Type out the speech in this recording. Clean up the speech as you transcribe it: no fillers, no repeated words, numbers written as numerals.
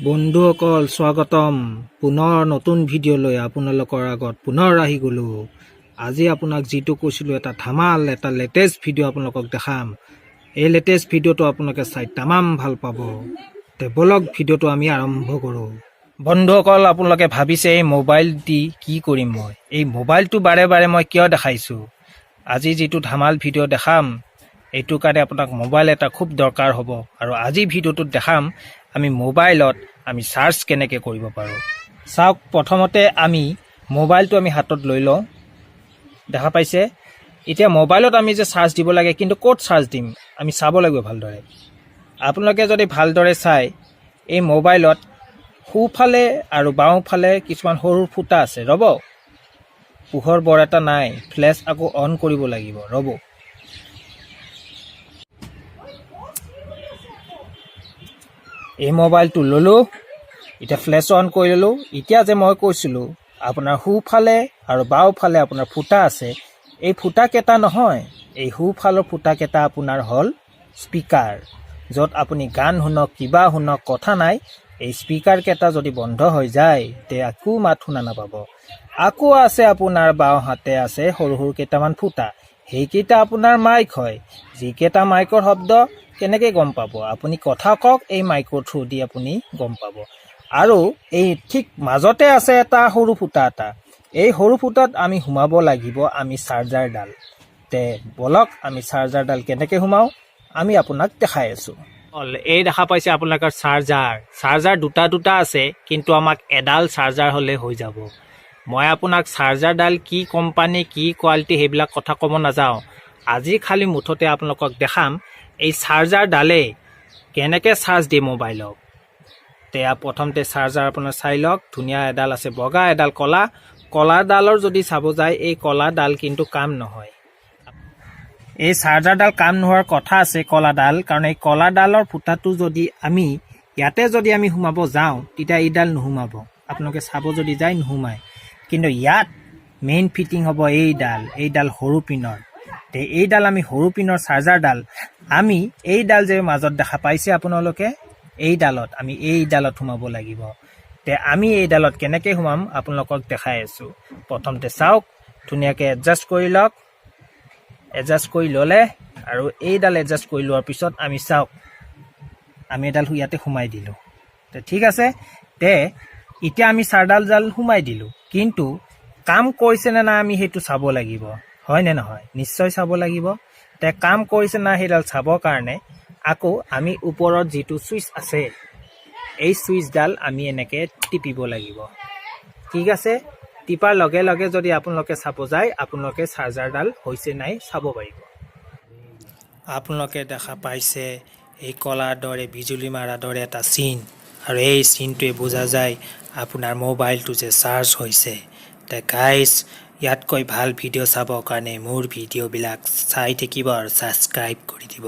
বন্ধুসকল স্বাগতম পুনৰ নতুন ভিডিঅ' লৈ আপোনালোকৰ আগত পুনৰ আহি গলো। আজি আপোনাক যেটো কৈছিলো এটা ধামাল এটা লেটেষ্ট ভিডিঅ' আপোনালোকক দেখাম। এই লেটেষ্ট ভিডিঅ'টো আপোনালোকে চাই তামাম ভাল পাব। তে বলক ভিডিঅ'টো আমি আৰম্ভ কৰো। বন্ধুসকল আপোনালোকে ভাবিছে এই মোবাইল দি কি কৰিম মই। এই মোবাইলটো বাৰে বাৰে মই কিয় দেখাইছো। আজি যেটো ধামাল ভিডিঅ' দেখাম এইটো কাৰণে আপোনাক মোবাইল এটা খুব দৰকাৰ হ'ব আৰু আজি ভিডিঅ'টোত দেখাম আমি মোবাইলত আমি সাৰ্চ কেনেকৈ কৰিব পাৰো। চাওক প্ৰথমতে আমি মোবাইলটো আমি হাতত লৈ লওঁ। দেখা পাইছে এতিয়া মোবাইলত আমি যে সার্চ দিব লাগে কিন্তু ক'ত সার্চ দিম আমি চাব লাগিব ভালদৰে। আপোনালোকে যদি ভালদৰে চাই এই মোবাইলত সোঁফালে আৰু বাওঁফালে কিছুমান সৰু ফুটা আছে। ৰ'ব পোহৰ বৰ এটা নাই, ফ্লেশ আকৌ অন কৰিব লাগিব। ৰ'ব এই মোবাইলটো ললো, এতিয়া ফ্লেশ অন কৰি ললো। এতিয়া যে মই কৈছিলোঁ আপোনাৰ সোঁফালে আৰু বাওঁফালে আপোনাৰ ফুটা আছে, এই ফুটাকেইটা নহয়, এই সোঁফালৰ ফুটাকেইটা আপোনাৰ হ'ল স্পিকাৰ। য'ত আপুনি গান শুনক কিবা শুনক কথা নাই, এই স্পিকাৰকেইটা যদি বন্ধ হৈ যায় তে আকৌ মাত শুনা নাপাব। আকৌ আছে আপোনাৰ বাওঁ হাতে আছে সৰু সৰু কেইটামান ফুটা, সেইকেইটা আপোনাৰ মাইক হয়। যিকেইটা মাইকৰ শব্দ কেনেকৈ গম পাব আপুনি কথা কওক, এই মাইকৰ থ্ৰু দি আপুনি গম পাব। আৰু এই ঠিক মাজতে আছে এটা সৰু ফুটা এটা, এই সৰু ফুটাত আমি সোমাব লাগিব আমি চাৰ্জাৰডাল। তে বলক আমি চাৰ্জাৰডাল কেনেকৈ সোমাওঁ আমি আপোনাক দেখাই আছোঁ। এই দেখা পাইছে আপোনালোকৰ চাৰ্জাৰ দুটা আছে, কিন্তু আমাক এডাল চাৰ্জাৰ হ'লে হৈ যাব। মই আপোনাক চাৰ্জাৰডাল কি কোম্পানী কি কোৱালিটি সেইবিলাক কথা ক'ব নাযাওঁ। আজি খালি মুঠতে আপোনালোকক দেখাম এই চাৰ্জাৰডালে কেনেকৈ চাৰ্জ দিয়ে মোবাইলক। তেয়া প্ৰথমতে চাৰ্জাৰ আপোনাৰ চাই লওক। ধুনীয়া এডাল আছে বগা, এডাল কলা। কলাডালৰ যদি চাব যায় এই কলাডাল কিন্তু কাম নহয়। এই চাৰ্জাৰডাল কাম নোহোৱাৰ কথা আছে কলাডাল, কাৰণ এই কলাডালৰ ফুটাটো যদি আমি ইয়াতে যদি আমি সোমাব যাওঁ তেতিয়া এইডাল নোসোমাব। আপোনালোকে চাব যদি যায় নোসোমায়, কিন্তু ইয়াত মেইন ফিটিং হ'ব এইডাল সৰু পিনৰ। তে এইডাল আমি সৰু পিনৰ চাৰ্জাৰডাল আমি এইডাল যে মাজত দেখা পাইছে আপোনালোকে এইডালত আমি এইডালত সোমাব লাগিব। তে আমি এইডালত কেনেকৈ সোমাম আপোনালোকক দেখাই আছোঁ। প্ৰথমতে চাওক ধুনীয়াকৈ এডজাষ্ট কৰি লওক। এডজাষ্ট কৰি ল'লে আৰু এইডাল এডজাষ্ট কৰি লোৱাৰ পিছত আমি চাওক আমি এডাল ইয়াতে সোমাই দিলোঁ। তে ঠিক আছে, তে এতিয়া আমি চাৰ্জাৰডাল সোমাই দিলোঁ, কিন্তু কাম কৰিছেনে নাই আমি সেইটো চাব লাগিব, হয়নে নহয়? নিশ্চয় চাব লাগিব। তে কাম কৰিছে নাই সেইডাল চাবৰ কাৰণে আকৌ আমি ওপৰত যিটো ছুইচ আছে এই ছুইচডাল আমি এনেকৈ টিপিব লাগিব। ঠিক আছে, টিপাৰ লগে লগে যদি আপোনালোকে চাব যায় আপোনালোকে চাৰ্জাৰডাল হৈছে নাই চাব পাৰিব। আপোনালোকে দেখা পাইছে এই কলাৰ দৰে বিজুলী মাৰাৰ দৰে এটা চিন, আৰু এই চিনটোৱে বুজা যায় আপোনাৰ মোবাইলটো যে চাৰ্জ হৈছে। তে গাইজ ইয়াতকৈ ভাল ভিডিঅ' চাবৰ কাৰণে মোৰ ভিডিঅ'বিলাক চাই থাকিব আৰু ছাবস্ক্ৰাইব কৰি দিব।